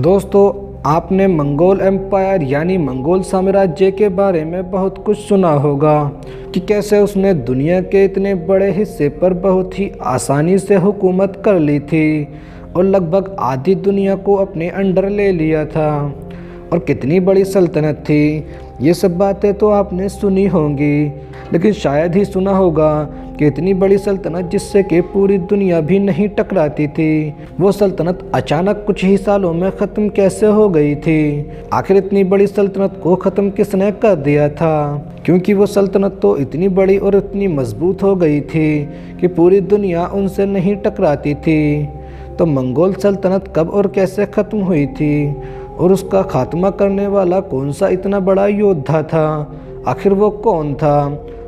दोस्तों, आपने Mongol empire यानी मंगोल साम्राज्य के बारे में बहुत कुछ सुना होगा कि कैसे उसने दुनिया के इतने बड़े हिस्से पर बहुत ही आसानी से हुकूमत कर ली थी और लगभग आधी दुनिया को अपने अंडर ले लिया था। और कितनी बड़ी सल्तनत थी, ये सब बातें तो आपने सुनी होंगी, लेकिन शायद ही सुना होगा कि इतनी बड़ी सल्तनत जिससे कि पूरी दुनिया भी नहीं टकराती थी, वो सल्तनत अचानक कुछ ही सालों में ख़त्म कैसे हो गई थी। आखिर इतनी बड़ी सल्तनत को ख़त्म किसने कर दिया था? क्योंकि वो सल्तनत तो इतनी बड़ी और इतनी मजबूत हो गई थी कि पूरी दुनिया उनसे नहीं टकराती थी। तो मंगोल सल्तनत कब और कैसे ख़त्म हुई थी और उसका खात्मा करने वाला कौन सा इतना बड़ा योद्धा था? आखिर वो कौन था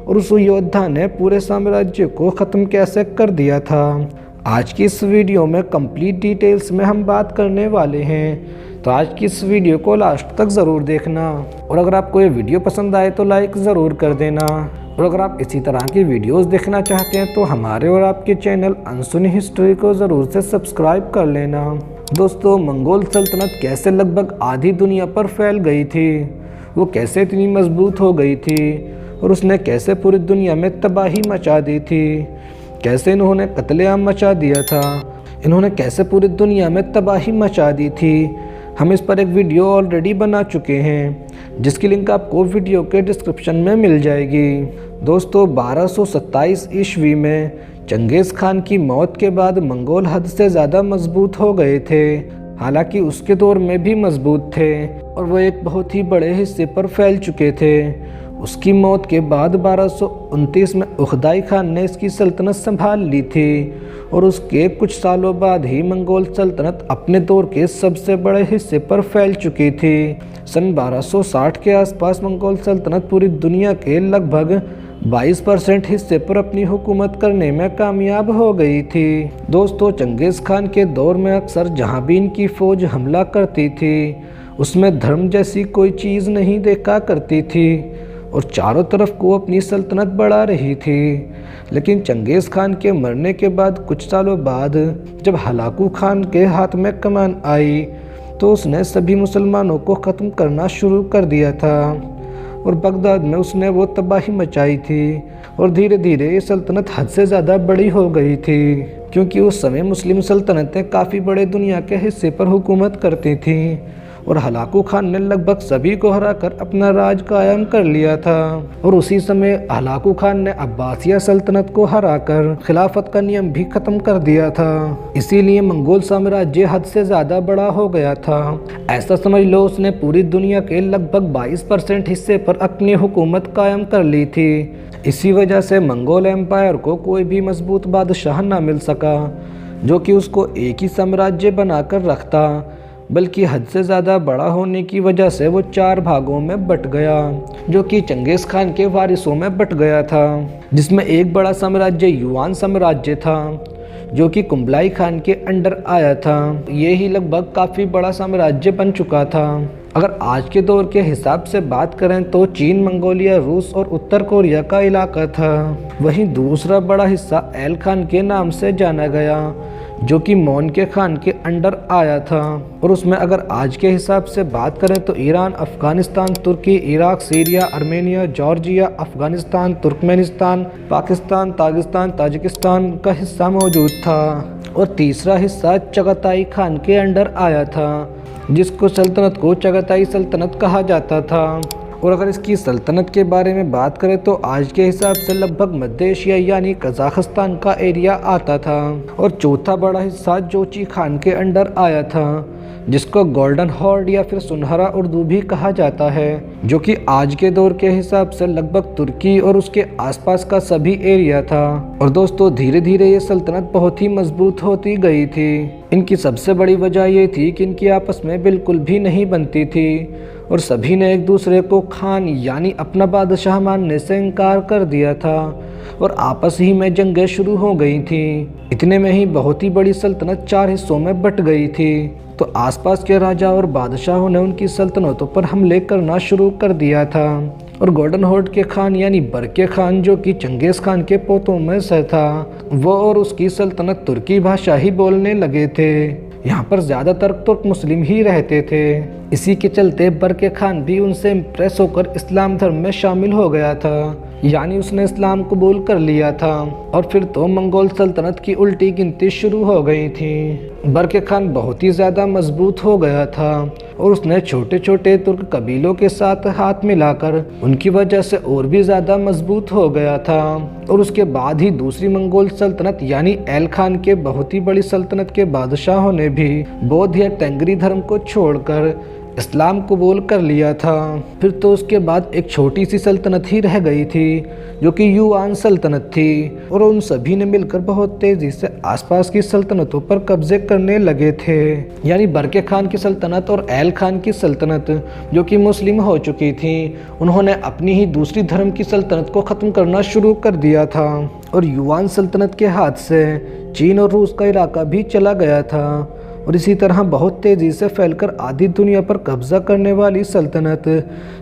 और उस योद्धा ने पूरे साम्राज्य को ख़त्म कैसे कर दिया था? आज की इस वीडियो में कंप्लीट डिटेल्स में हम बात करने वाले हैं, तो आज की इस वीडियो को लास्ट तक ज़रूर देखना। और अगर आपको ये वीडियो पसंद आए तो लाइक ज़रूर कर देना। और अगर आप इसी तरह की वीडियोस देखना चाहते हैं तो हमारे और आपके चैनल अनसुनी हिस्ट्री को ज़रूर से सब्सक्राइब कर लेना। दोस्तों, मंगोल सल्तनत कैसे लगभग आधी दुनिया पर फैल गई थी, वो कैसे इतनी मजबूत हो गई थी और उसने कैसे पूरी दुनिया में तबाही मचा दी थी, कैसे इन्होंने कत्लेआम मचा दिया था, इन्होंने कैसे पूरी दुनिया में तबाही मचा दी थी। हम इस पर एक वीडियो ऑलरेडी बना चुके हैं, जिसकी लिंक आपको वीडियो के डिस्क्रिप्शन में मिल जाएगी। दोस्तों, 1227 ईस्वी में चंगेज़ खान की मौत के बाद मंगोल हद से ज़्यादा मजबूत हो गए थे। हालांकि उसके दौर में भी मजबूत थे और वो एक बहुत ही बड़े हिस्से पर फैल चुके थे। उसकी मौत के बाद 1229 में उखदाई खान ने इसकी सल्तनत संभाल ली थी और उसके कुछ सालों बाद ही मंगोल सल्तनत अपने दौर के सबसे बड़े हिस्से पर फैल चुकी थी। सन 1260 के आसपास मंगोल सल्तनत पूरी दुनिया के लगभग 22% हिस्से पर अपनी हुकूमत करने में कामयाब हो गई थी। दोस्तों, चंगेज़ खान के दौर में अक्सर जहाँ भी इनकी फ़ौज हमला करती थी उसमें धर्म जैसी कोई चीज़ नहीं देखा करती थी और चारों तरफ को अपनी सल्तनत बढ़ा रही थी। लेकिन चंगेज़ खान के मरने के बाद कुछ सालों बाद जब हलाकू खान के हाथ में कमान आई तो उसने सभी मुसलमानों को ख़त्म करना शुरू कर दिया था और बगदाद में उसने वो तबाही मचाई थी और धीरे धीरे ये सल्तनत हद से ज़्यादा बड़ी हो गई थी। क्योंकि उस समय मुस्लिम सल्तनतें काफ़ी बड़े दुनिया के हिस्से पर हुकूमत करती थीं और हलाकू खान ने लगभग सभी को हराकर अपना राज कायम कर लिया था। और उसी समय हलाकू खान ने अब्बासिया सल्तनत को हराकर खिलाफत का नियम भी ख़त्म कर दिया था। इसीलिए मंगोल साम्राज्य हद से ज़्यादा बड़ा हो गया था। ऐसा समझ लो उसने पूरी दुनिया के लगभग 22% हिस्से पर अपनी हुकूमत कायम कर ली थी। इसी वजह से मंगोल एम्पायर को कोई भी मजबूत बादशाह न मिल सका जो कि उसको एक ही साम्राज्य बनाकर रखता, बल्कि हद से ज़्यादा बड़ा होने की वजह से वो 4 भागों में बट गया, जो कि चंगेज़ खान के वारिसों में बट गया था। जिसमें एक बड़ा साम्राज्य युआन साम्राज्य था जो कि कुबलाई खान के अंडर आया था। ये ही लगभग काफ़ी बड़ा साम्राज्य बन चुका था। अगर आज के दौर के हिसाब से बात करें तो चीन, मंगोलिया, रूस और उत्तर कोरिया का इलाका था। वहीं दूसरा बड़ा हिस्सा एल खान के नाम से जाना गया जो कि मौन के खान के अंडर आया था। और उसमें अगर आज के हिसाब से बात करें तो Iran, Afghanistan, Turkey, Iraq, Syria, Armenia, Georgia, Afghanistan, Turkmenistan, Pakistan, Tajikistan, Tajikistan का हिस्सा मौजूद था। और तीसरा हिस्सा चगाताई खान के अंडर आया था, जिसको सल्तनत को चगाताई सल्तनत कहा जाता था। और अगर इसकी सल्तनत के बारे में बात करें तो आज के हिसाब से लगभग मध्य एशिया यानी कजाकिस्तान का एरिया आता था। और चौथा बड़ा हिस्सा जोची खान के अंडर आया था, जिसको गोल्डन हॉर्ड या फिर सुनहरा उर्दू भी कहा जाता है, जो कि आज के दौर के हिसाब से लगभग तुर्की और उसके आसपास का सभी एरिया था। और दोस्तों, धीरे धीरे ये सल्तनत बहुत ही मजबूत होती गई थी। इनकी सबसे बड़ी वजह ये थी कि इनकी आपस में बिल्कुल भी नहीं बनती थी और सभी ने एक दूसरे को खान यानी अपना बादशाह मानने से इनकार कर दिया था और आपस ही में जंगें शुरू हो गई थी। इतने में ही बहुत ही बड़ी सल्तनत 4 हिस्सों में बट गई थी। तो आसपास के राजा और बादशाहों ने उनकी सल्तनतों पर हमले करना शुरू कर दिया था और गोल्डन हॉर्ड के खान यानी बरके खान, जो कि चंगेज़ खान के पोतों में से था, वो और उसकी सल्तनत तुर्की भाषा ही बोलने लगे थे। यहाँ पर ज़्यादातर तुर्क मुस्लिम ही रहते थे। इसी के चलते बरके खान भी उनसे इम्प्रेस होकर इस्लाम धर्म में शामिल हो गया था, यानी उसने इस्लाम कबूल कर लिया था। और फिर तो मंगोल सल्तनत की उल्टी गिनती शुरू हो गई थी। बरके खान बहुत ही ज़्यादा मजबूत हो गया था और उसने छोटे छोटे तुर्क कबीलों के साथ हाथ मिलाकर उनकी वजह से और भी ज़्यादा मजबूत हो गया था। और उसके बाद ही दूसरी मंगोल सल्तनत यानी एल खान के बहुत ही बड़ी सल्तनत के बादशाहों ने भी बौद्ध या टेंगरी धर्म को छोड़कर इस्लाम कबूल कर लिया था। फिर तो उसके बाद एक छोटी सी सल्तनत ही रह गई थी जो कि युआन सल्तनत थी, और उन सभी ने मिलकर बहुत तेज़ी से आसपास की सल्तनतों पर कब्जे करने लगे थे। यानी बरके खान की सल्तनत और एल खान की सल्तनत जो कि मुस्लिम हो चुकी थी, उन्होंने अपनी ही दूसरी धर्म की सल्तनत को ख़त्म करना शुरू कर दिया था। और युआन सल्तनत के हाथ से चीन और रूस का इलाका भी चला गया था। और इसी तरह बहुत तेज़ी से फैलकर आधी दुनिया पर कब्जा करने वाली सल्तनत,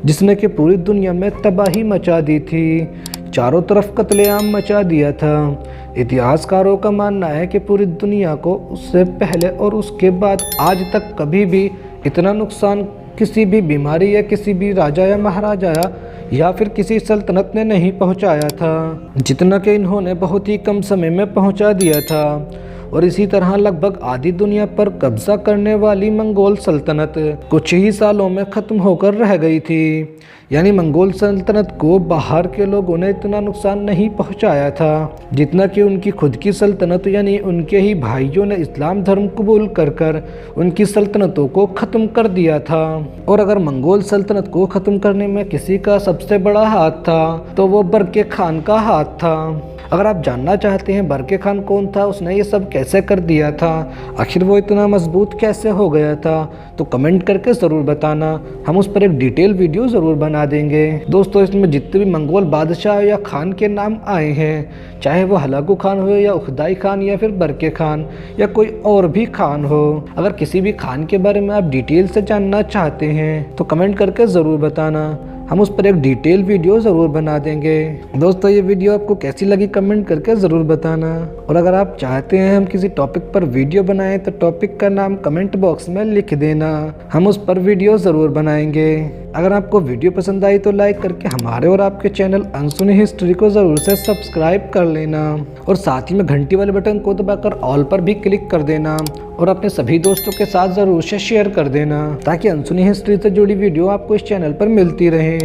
जिसने कि पूरी दुनिया में तबाही मचा दी थी, चारों तरफ कत्लेआम मचा दिया था। इतिहासकारों का मानना है कि पूरी दुनिया को उससे पहले और उसके बाद आज तक कभी भी इतना नुकसान किसी भी बीमारी या किसी भी राजा या महाराजा या फिर किसी सल्तनत ने नहीं पहुंचाया था, जितना कि इन्होंने बहुत ही कम समय में पहुंचा दिया था। और इसी तरह लगभग आधी दुनिया पर कब्जा करने वाली मंगोल सल्तनत कुछ ही सालों में ख़त्म होकर रह गई थी। यानी मंगोल सल्तनत को बाहर के लोगों ने इतना नुकसान नहीं पहुंचाया था जितना कि उनकी खुद की सल्तनत यानी उनके ही भाइयों ने इस्लाम धर्म कबूल कर उनकी सल्तनतों को ख़त्म कर दिया था। और अगर मंगोल सल्तनत को ख़त्म करने में किसी का सबसे बड़ा हाथ था तो वो बरके खान का हाथ था। अगर आप जानना चाहते हैं बरके खान कौन था, उसने ये सब कैसे कर दिया था, आखिर वो इतना मजबूत कैसे हो गया था, तो कमेंट करके ज़रूर बताना। हम उस पर एक डिटेल वीडियो ज़रूर बना देंगे। दोस्तों, इसमें जितने भी मंगोल बादशाह या खान के नाम आए हैं, चाहे वो हलाकू खान हो या उखदाई खान या फिर बरके खान या कोई और भी खान हो, अगर किसी भी खान के बारे में आप डिटेल से जानना चाहते हैं तो कमेंट करके ज़रूर बताना। हम उस पर एक डिटेल वीडियो ज़रूर बना देंगे। दोस्तों, ये वीडियो आपको कैसी लगी कमेंट करके ज़रूर बताना। और अगर आप चाहते हैं हम किसी टॉपिक पर वीडियो बनाएं तो टॉपिक का नाम कमेंट बॉक्स में लिख देना, हम उस पर वीडियो ज़रूर बनाएंगे। अगर आपको वीडियो पसंद आई तो लाइक करके हमारे और आपके चैनल अनसुनी हिस्ट्री को ज़रूर से सब्सक्राइब कर लेना और साथ ही में घंटी वाले बटन को दबाकर ऑल पर भी क्लिक कर देना और अपने सभी दोस्तों के साथ ज़रूर से शेयर कर देना ताकि अनसुनी हिस्ट्री से जुड़ी वीडियो आपको इस चैनल पर मिलती रहे।